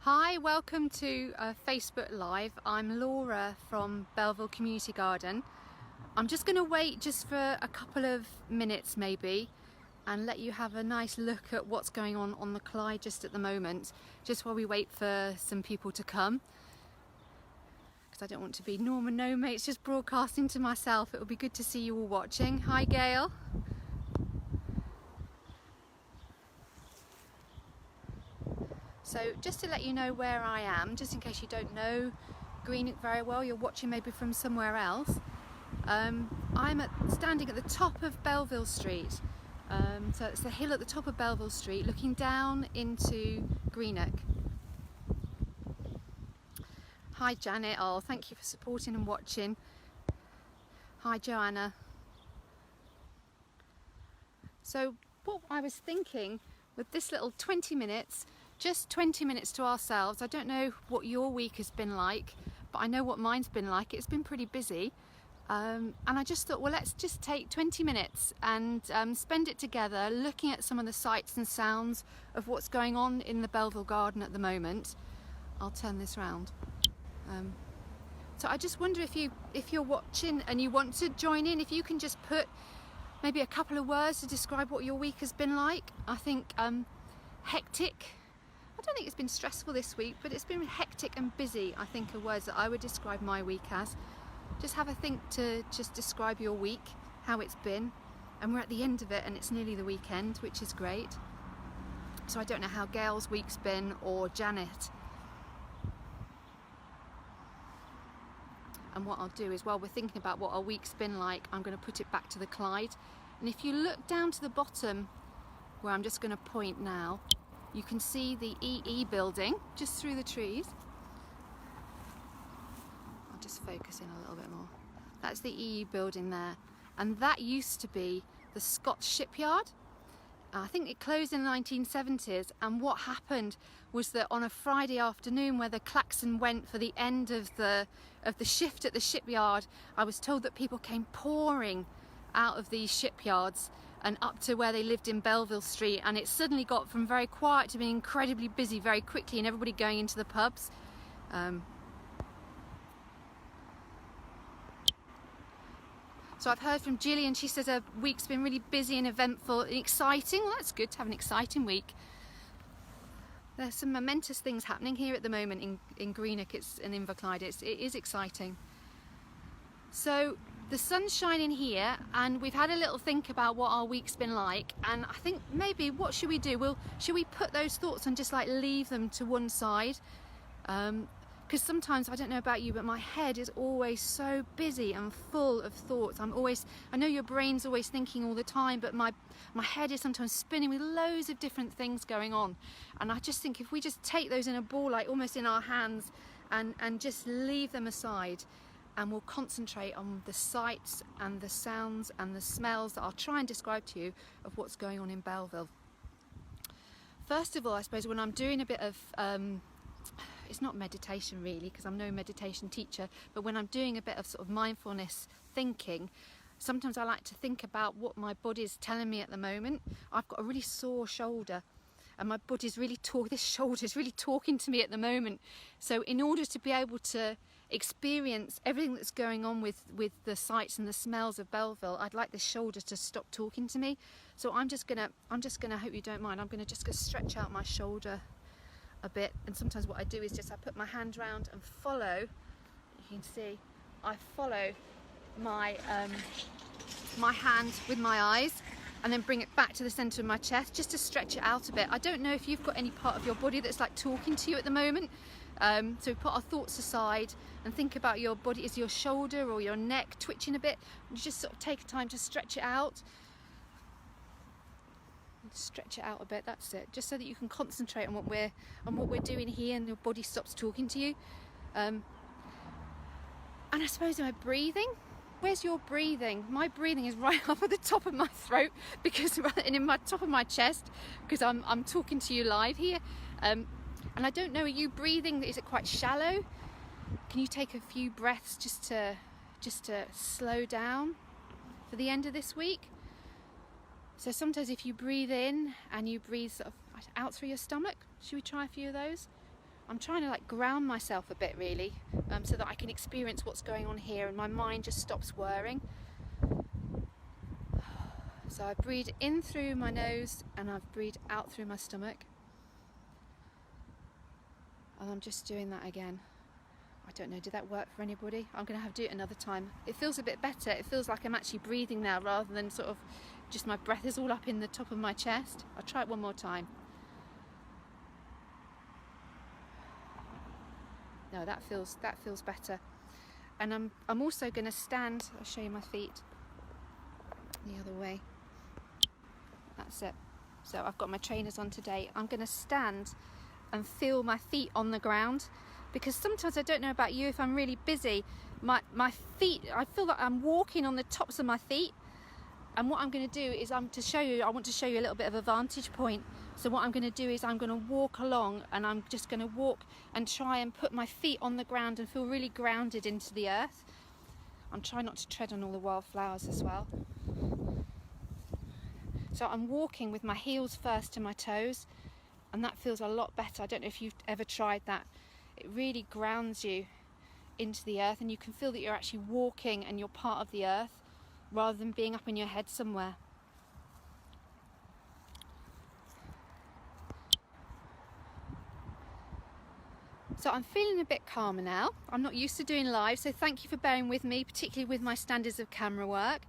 Hi, welcome to Facebook Live. I'm Laura from Belville Community Garden. I'm just going to wait just for a couple of minutes maybe and let you have a nice look at what's going on the Clyde just at the moment, just while we wait for some people to come. Because I don't want to be Norma No Mates just broadcasting to myself. It will be good to see you all watching. Hi Gail. So just to let you know where I am, just in case you don't know Greenock very well, you're watching maybe from somewhere else. I'm standing at the top of Belville Street. So it's the hill at the top of Belville Street looking down into Greenock. Hi Janet, oh thank you for supporting and watching. Hi Joanna. So what I was thinking with this little 20 minutes, just 20 minutes to ourselves. I don't know what your week has been like, but I know what mine's been like. It's been pretty busy. And I just thought, well, let's just take 20 minutes and spend it together looking at some of the sights and sounds of what's going on in the Belville Garden at the moment. I'll turn this round. So I just wonder if you're watching and you want to join in, if you can just put maybe a couple of words to describe what your week has been like. I think hectic. I don't think it's been stressful this week, but it's been hectic and busy, I think, are words that I would describe my week as. Just have a think to just describe your week, how it's been. And we're at the end of it and it's nearly the weekend, which is great. So I don't know how Gail's week's been, or Janet. And what I'll do is, while we're thinking about what our week's been like, I'm going to put it back to the Clyde. And if you look down to the bottom, where I'm just going to point now, you can see the EE building just through the trees. I'll just focus in a little bit more. That's the EE building there. And that used to be the Scots shipyard. I think it closed in the 1970s, and what happened was that on a Friday afternoon where the klaxon went for the end of the shift at the shipyard, I was told that people came pouring out of these shipyards and up to where they lived in Belville Street, and it suddenly got from very quiet to being incredibly busy very quickly, and everybody going into the pubs. So I've heard from Gillian, she says her week's been really busy and eventful and exciting. Well, that's good to have an exciting week. There's some momentous things happening here at the moment in Greenock and Inverclyde. It is exciting. So the sun's shining here, and we've had a little think about what our week's been like, and I think maybe what should we do? Should we put those thoughts and just like leave them to one side? Because sometimes, I don't know about you, but my head is always so busy and full of thoughts. I know your brain's always thinking all the time, but my head is sometimes spinning with loads of different things going on. And I just think if we just take those in a ball, like almost in our hands, and just leave them aside, and we'll concentrate on the sights and the sounds and the smells that I'll try and describe to you of what's going on in Belville. First of all, I suppose when I'm doing a bit of, it's not meditation really, because I'm no meditation teacher, but when I'm doing a bit of sort of mindfulness thinking, sometimes I like to think about what my body's telling me at the moment. I've got a really sore shoulder, and my body's really this shoulder is really talking to me at the moment. So in order to be able to experience everything that's going on with the sights and the smells of Belville, I'd like this shoulder to stop talking to me. So I'm just gonna, hope you don't mind, I'm gonna just go stretch out my shoulder a bit. And sometimes what I do is just I put my hand round and follow, you can see, I follow my my hand with my eyes, and then bring it back to the centre of my chest just to stretch it out a bit. I don't know if you've got any part of your body that's like talking to you at the moment. So we put our thoughts aside and think about your body. Is your shoulder or your neck twitching a bit? You just sort of take time to stretch it out. Stretch it out a bit, that's it. Just so that you can concentrate on what we're doing here, and your body stops talking to you. And I suppose, am I breathing? Where's your breathing? My breathing is right up at the top of my throat, and in my top of my chest, because I'm talking to you live here. And I don't know, are you breathing? Is it quite shallow? Can you take a few breaths just to slow down for the end of this week? So sometimes if you breathe in and you breathe sort of out through your stomach, should we try a few of those? I'm trying to like ground myself a bit really, so that I can experience what's going on here and my mind just stops whirring. So I breathe in through my nose and I breathe out through my stomach. And I'm just doing that again. I don't know, did that work for anybody? I'm going to have to do it another time. It feels a bit better. It feels like I'm actually breathing now rather than sort of just my breath is all up in the top of my chest. I'll try it one more time. No, that feels better. And I'm also going to stand. I'll show you my feet the other way. That's it. So I've got my trainers on today. I'm going to stand and feel my feet on the ground, because sometimes, I don't know about you, if I'm really busy, my feet, I feel like I'm walking on the tops of my feet. And what I'm going to do is I want to show you a little bit of a vantage point. So what I'm going to do is I'm going to walk along, and I'm just going to walk and try and put my feet on the ground and feel really grounded into the earth. I'm trying not to tread on all the wildflowers as well. So I'm walking with my heels first to my toes, and that feels a lot better. I don't know if you've ever tried that. It really grounds you into the earth, and you can feel that you're actually walking and you're part of the earth rather than being up in your head somewhere. So I'm feeling a bit calmer now. I'm not used to doing live, so thank you for bearing with me, particularly with my standards of camera work.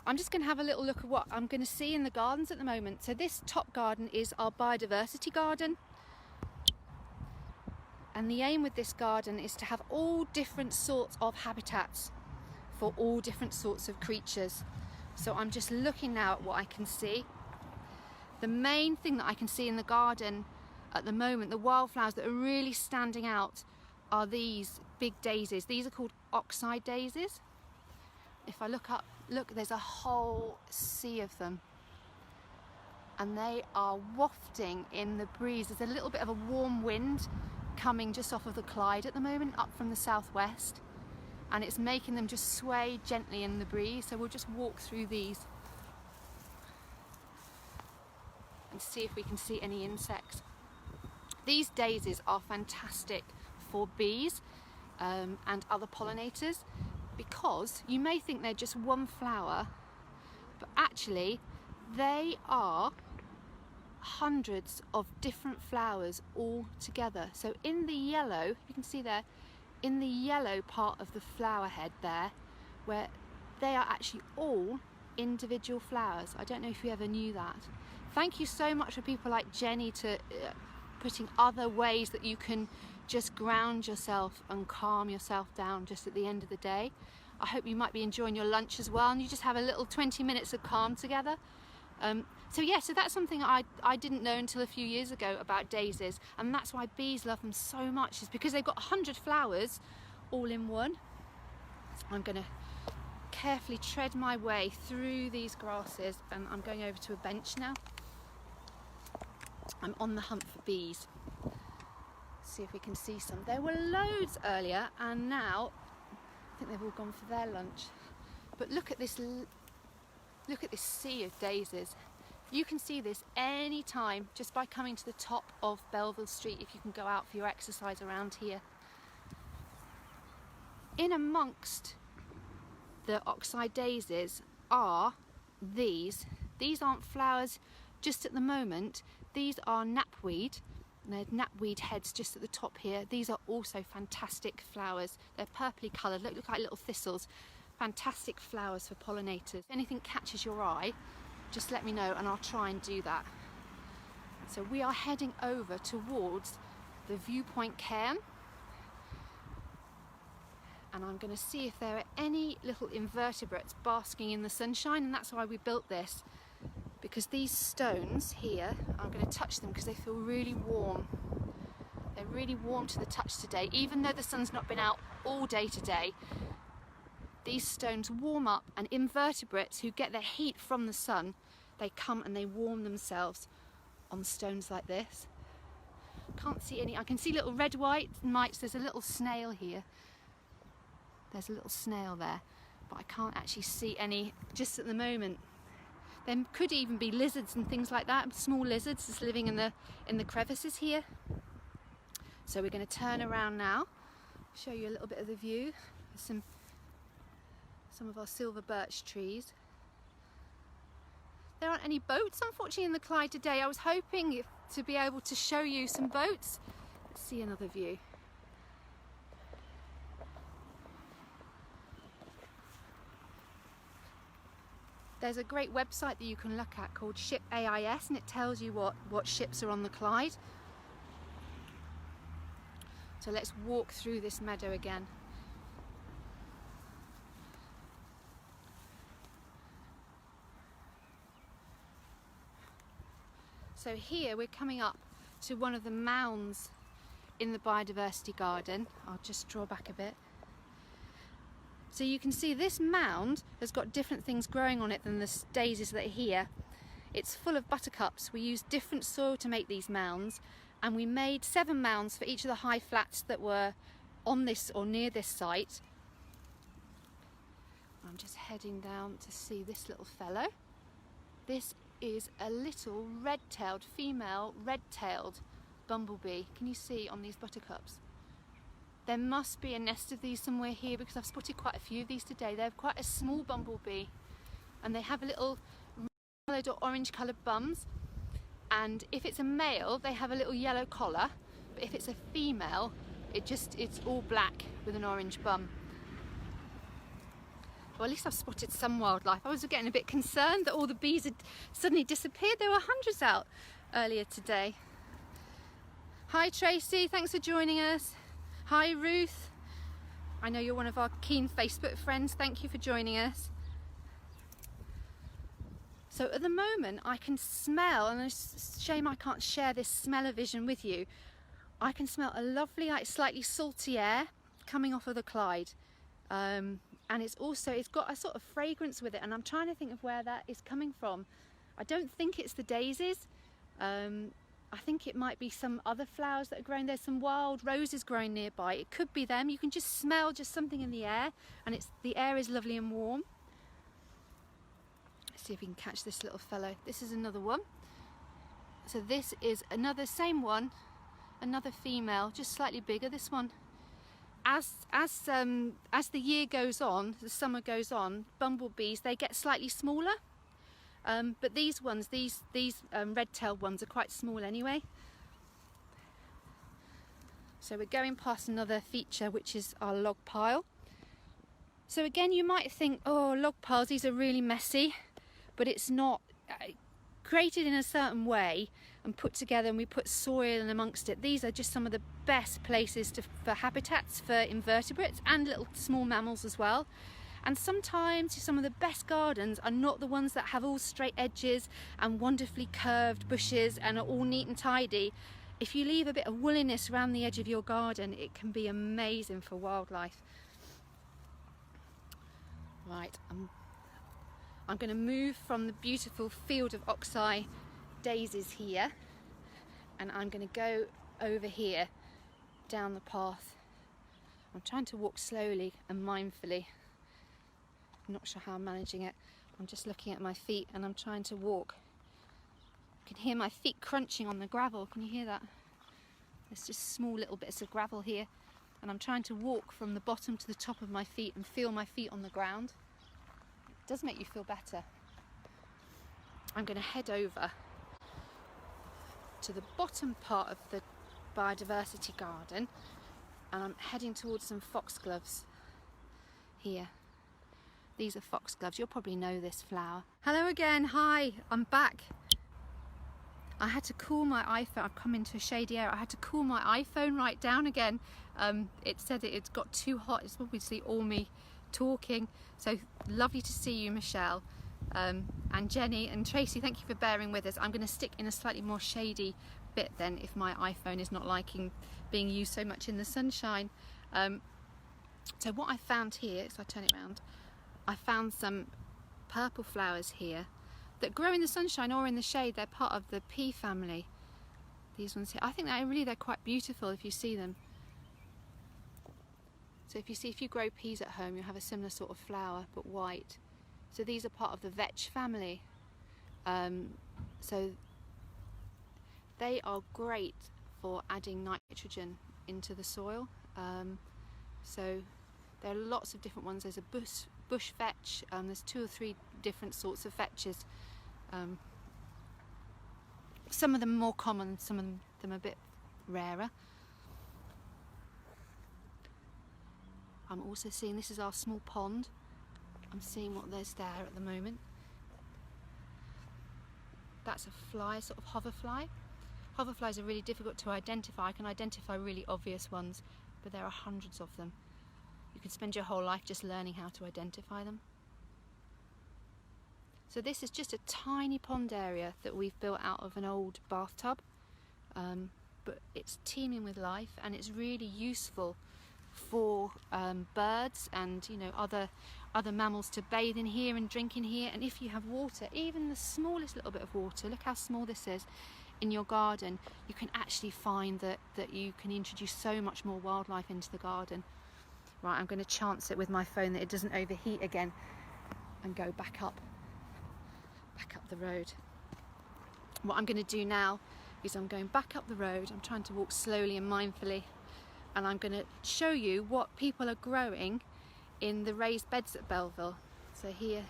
I'm just going to have a little look at what I'm going to see in the gardens at the moment. So this top garden is our Biodiversity Garden. And the aim with this garden is to have all different sorts of habitats for all different sorts of creatures. So I'm just looking now at what I can see. The main thing that I can see in the garden at the moment, the wildflowers that are really standing out, are these big daisies. These are called oxeye daisies. If I look up, look, there's a whole sea of them. And they are wafting in the breeze. There's a little bit of a warm wind coming just off of the Clyde at the moment, up from the southwest. And it's making them just sway gently in the breeze. So we'll just walk through these and see if we can see any insects. These daisies are fantastic for bees and other pollinators, because you may think they're just one flower, but actually they are hundreds of different flowers all together. So in the yellow, you can see there, in the yellow part of the flower head there, where they are actually all individual flowers. I don't know if you ever knew that. Thank you so much for people like Jenny to putting other ways that you can just ground yourself and calm yourself down just at the end of the day. I hope you might be enjoying your lunch as well, and you just have a little 20 minutes of calm together. So that's something I didn't know until a few years ago about daisies, and that's why bees love them so much, is because they've got 100 flowers all in one. I'm going to carefully tread my way through these grasses, and I'm going over to a bench now. I'm on the hunt for bees. See if we can see some. There were loads earlier, and now I think they've all gone for their lunch. But look at this sea of daisies. You can see this any time just by coming to the top of Belville Street, if you can go out for your exercise around here. In amongst the oxeye daisies are these. These aren't flowers just at the moment. These are knapweed. And there's knapweed heads just at the top here. These are also fantastic flowers. They're purpley coloured, look like little thistles. Fantastic flowers for pollinators. If anything catches your eye, just let me know and I'll try and do that. So we are heading over towards the viewpoint cairn, and I'm going to see if there are any little invertebrates basking in the sunshine, and that's why we built this, because these stones here, I'm going to touch them because they feel really warm. They're really warm to the touch today, even though the sun's not been out all day today. These stones warm up, and invertebrates who get their heat from the sun, they come and they warm themselves on stones like this. Can't see any. I can see little red white mites. There's a little snail here. There's a little snail there, but I can't actually see any just at the moment. There could even be lizards and things like that, small lizards just living in the crevices here. So we're going to turn around now, show you a little bit of the view. There's some of our silver birch trees. There aren't any boats unfortunately in the Clyde today. I was hoping to be able to show you some boats. Let's see another view. There's a great website that you can look at called Ship AIS, and it tells you what ships are on the Clyde. So let's walk through this meadow again. So here we're coming up to one of the mounds in the Biodiversity Garden. I'll just draw back a bit. So you can see this mound has got different things growing on it than the daisies that are here. It's full of buttercups. We used different soil to make these mounds, and we made 7 mounds for each of the high flats that were on this or near this site. I'm just heading down to see this little fellow. This is a little red-tailed, female red-tailed bumblebee. Can you see on these buttercups? There must be a nest of these somewhere here because I've spotted quite a few of these today. They're quite a small bumblebee, and they have a little coloured or orange coloured bums, and if it's a male they have a little yellow collar, but if it's a female it's all black with an orange bum. Well, at least I've spotted some wildlife. I was getting a bit concerned that all the bees had suddenly disappeared. There were hundreds out earlier today. Hi Tracy, thanks for joining us. Hi Ruth, I know you're one of our keen Facebook friends, thank you for joining us. So at the moment I can smell, and it's a shame I can't share this smell-o-vision with you, I can smell a lovely, like, slightly salty air coming off of the Clyde. And it's got a sort of fragrance with it, and I'm trying to think of where that is coming from. I don't think it's the daisies. I think it might be some other flowers that are growing. There's some wild roses growing nearby. It could be them. You can just smell just something in the air, and the air is lovely and warm. Let's see if we can catch this little fellow. This is another one. So this is another, same one, another female, just slightly bigger, this one. As the year goes on, the summer goes on, bumblebees, they get slightly smaller. But these ones, these red-tailed ones are quite small anyway. So we're going past another feature, which is our log pile. So again, you might think, oh, log piles, these are really messy, but it's not. Created in a certain way and put together, and we put soil in amongst it. These are just some of the best places for habitats for invertebrates and little small mammals as well. And sometimes some of the best gardens are not the ones that have all straight edges and wonderfully curved bushes and are all neat and tidy. If you leave a bit of woolliness around the edge of your garden, it can be amazing for wildlife. Right, I'm going to move from the beautiful field of oxeye daisies here, and I'm going to go over here down the path. I'm trying to walk slowly and mindfully. I'm not sure how I'm managing it. I'm just looking at my feet and I'm trying to walk. You can hear my feet crunching on the gravel. Can you hear that? There's just small little bits of gravel here, and I'm trying to walk from the bottom to the top of my feet and feel my feet on the ground. It does make you feel better. I'm going to head over to the bottom part of the Biodiversity Garden, and I'm heading towards some foxgloves here. These are foxgloves. You'll probably know this flower. Hello again. Hi, I'm back. I had to cool my iPhone. I've come into a shady area. I had to cool my iPhone right down again. It said it got too hot. It's obviously all me talking. So lovely to see you, Michelle, and Jenny and Tracy. Thank you for bearing with us. I'm going to stick in a slightly more shady bit then if my iPhone is not liking being used so much in the sunshine. So what I found here, so I turn it around, I found some purple flowers here that grow in the sunshine or in the shade. They're part of the pea family. These ones here, I think they're quite beautiful if you see them. So if you grow peas at home, you'll have a similar sort of flower, but white. So these are part of the vetch family. So they are great for adding nitrogen into the soil. So there are lots of different ones. There's a bush vetch, there's 2 or 3 different sorts of vetches. Some of them more common, some of them a bit rarer. I'm also seeing, this is our small pond, I'm seeing what there's there at the moment. That's a fly, sort of hoverfly. Hoverflies are really difficult to identify. I can identify really obvious ones, but there are hundreds of them. You can spend your whole life just learning how to identify them. So this is just a tiny pond area that we've built out of an old bathtub, but it's teeming with life, and it's really useful for birds and, you know, other mammals to bathe in here and drink in here. And if you have water, even the smallest little bit of water, look how small this is, in your garden, you can actually find that you can introduce so much more wildlife into the garden. Right, I'm going to chance it with my phone that it doesn't overheat again and go back up the road. What I'm going to do now is I'm going back up the road. I'm trying to walk slowly and mindfully, and I'm going to show you what people are growing in the raised beds at Belville. So here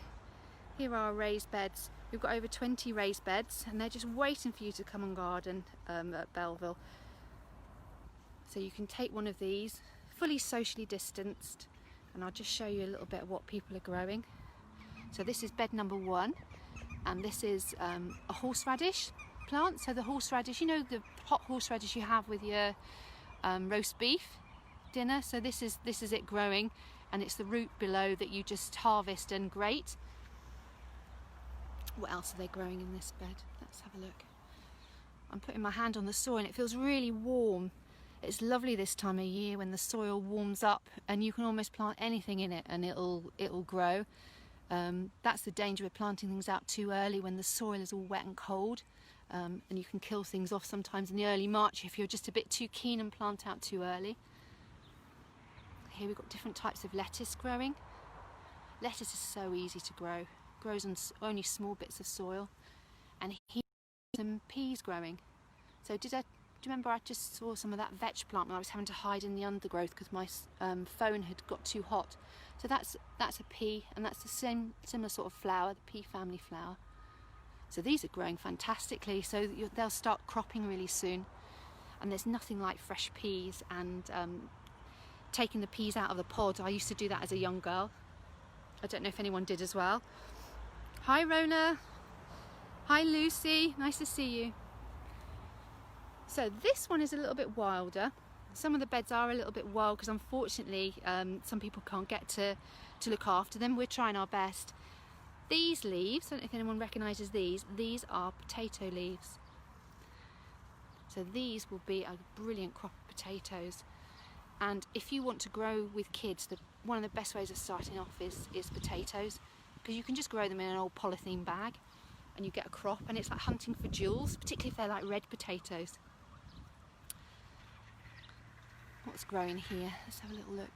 are our raised beds. We've got over 20 raised beds, and they're just waiting for you to come and garden at Belville. So you can take one of these, fully socially distanced, and I'll just show you a little bit of what people are growing. So this is bed number 1, and this is a horseradish plant. So the horseradish, you know, the hot horseradish you have with your roast beef dinner. So this is it growing, and it's the root below that you just harvest and grate. What else are they growing in this bed? Let's have a look. I'm putting my hand on the soil and it feels really warm. It's lovely this time of year when the soil warms up and you can almost plant anything in it and it'll grow. That's the danger with planting things out too early when the soil is all wet and cold, and you can kill things off sometimes in the early March if you're just a bit too keen and plant out too early. Here we've got different types of lettuce growing. Lettuce is so easy to grow. Grows on only small bits of soil. And here are some peas growing. So do you remember I just saw some of that vetch plant when I was having to hide in the undergrowth because my phone had got too hot. So that's a pea, and that's the similar sort of flower, the pea family flower. So these are growing fantastically, so they'll start cropping really soon. And there's nothing like fresh peas and taking the peas out of the pod. I used to do that as a young girl. I don't know if anyone did as well. Hi Rona, hi Lucy, nice to see you. So this one is a little bit wilder. Some of the beds are a little bit wild because unfortunately some people can't get to look after them. We're trying our best. These leaves, I don't know if anyone recognises these are potato leaves. So these will be a brilliant crop of potatoes. And if you want to grow with kids, one of the best ways of starting off is potatoes, because you can just grow them in an old polythene bag and you get a crop, and it's like hunting for jewels, particularly if they're like red potatoes. What's growing here? Let's have a little look.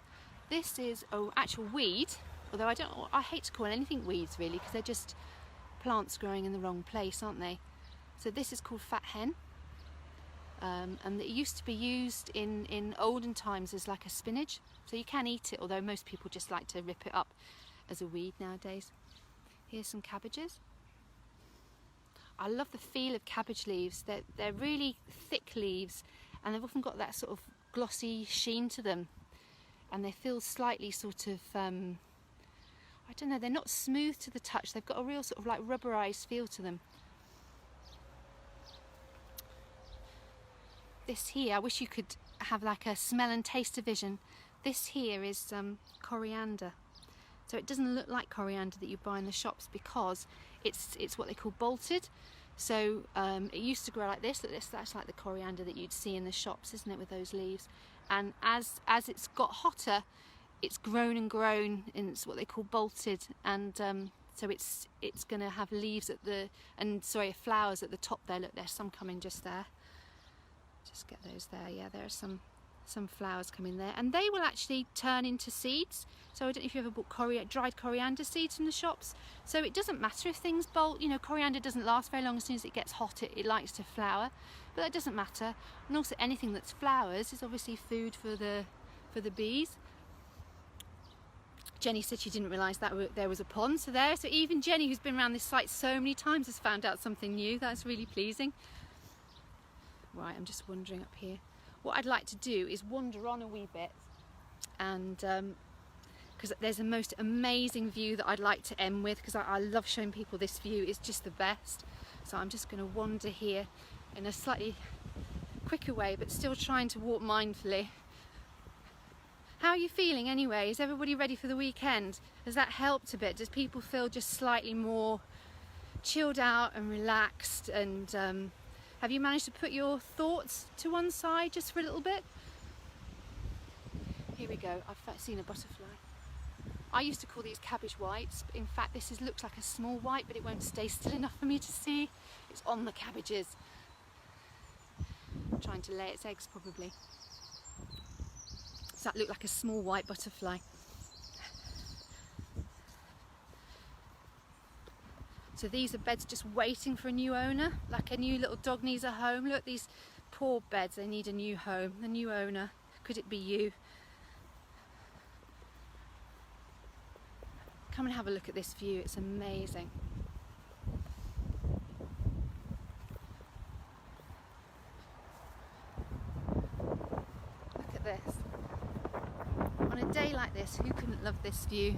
This is actual weed, although I hate to call anything weeds really, because they're just plants growing in the wrong place, aren't they? So this is called fat hen, and it used to be used in olden times as like a spinach, so you can eat it, although most people just like to rip it up as a weed nowadays. Here's some cabbages. I love the feel of cabbage leaves. They're really thick leaves, and they've often got that sort of glossy sheen to them, and they feel slightly sort of I don't know, they're not smooth to the touch. They've got a real sort of like rubberized feel to them. This here, I wish you could have like a smell and taste division. This here is coriander. So it doesn't look like coriander that you buy in the shops because it's what they call bolted. So it used to grow like this. That's like the coriander that you'd see in the shops, isn't it, with those leaves? And as it's got hotter, it's grown and grown, and it's what they call bolted. And so it's going to have leaves at flowers at the top there. Look, there's some coming just there. Just get those there. Yeah, there are some some flowers come in there, and they will actually turn into seeds. So I don't know if you ever bought dried coriander seeds from the shops. So it doesn't matter if things bolt, you know, coriander doesn't last very long. As soon as it gets hot, it likes to flower, but that doesn't matter. And also anything that's flowers is obviously food for the bees. Jenny said she didn't realise that there was a pond, so even Jenny, who's been around this site so many times, has found out something new. That's really pleasing. Right, I'm just wandering up here. What I'd like to do is wander on a wee bit, and because there's a most amazing view that I'd like to end with, because I love showing people this view. It's just the best. So I'm just going to wander here in a slightly quicker way, but still trying to walk mindfully. How are you feeling anyway? Is everybody ready for the weekend? Has that helped a bit? Does people feel just slightly more chilled out and relaxed? And have you managed to put your thoughts to one side just for a little bit? Here we go. I've seen a butterfly. I used to call these cabbage whites, but in fact this looks like a small white, but it won't stay still enough for me to see. It's on the cabbages. Trying to lay its eggs probably. Does that look like a small white butterfly? So these are beds just waiting for a new owner, like a new little dog needs a home. Look, these poor beds, they need a new home, a new owner. Could it be you? Come and have a look at this view, it's amazing. Look at this. On a day like this, who couldn't love this view?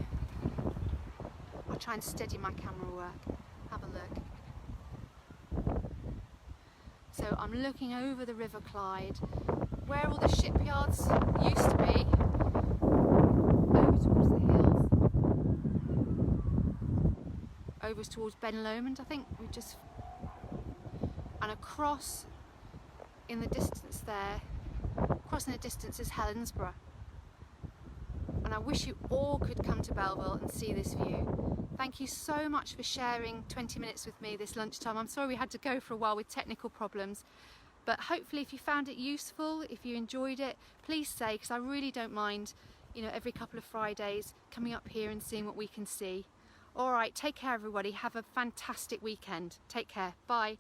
I'll try and steady my camera work. Have a look. So I'm looking over the River Clyde, where all the shipyards used to be, over towards the hills, over towards Ben Lomond, I think, and across in the distance there, across in the distance is Helensburgh. And I wish you all could come to Belville and see this view. Thank you so much for sharing 20 minutes with me this lunchtime. I'm sorry we had to go for a while with technical problems, but hopefully if you found it useful, if you enjoyed it, please say, because I really don't mind, you know, every couple of Fridays coming up here and seeing what we can see. All right, take care everybody. Have a fantastic weekend. Take care. Bye.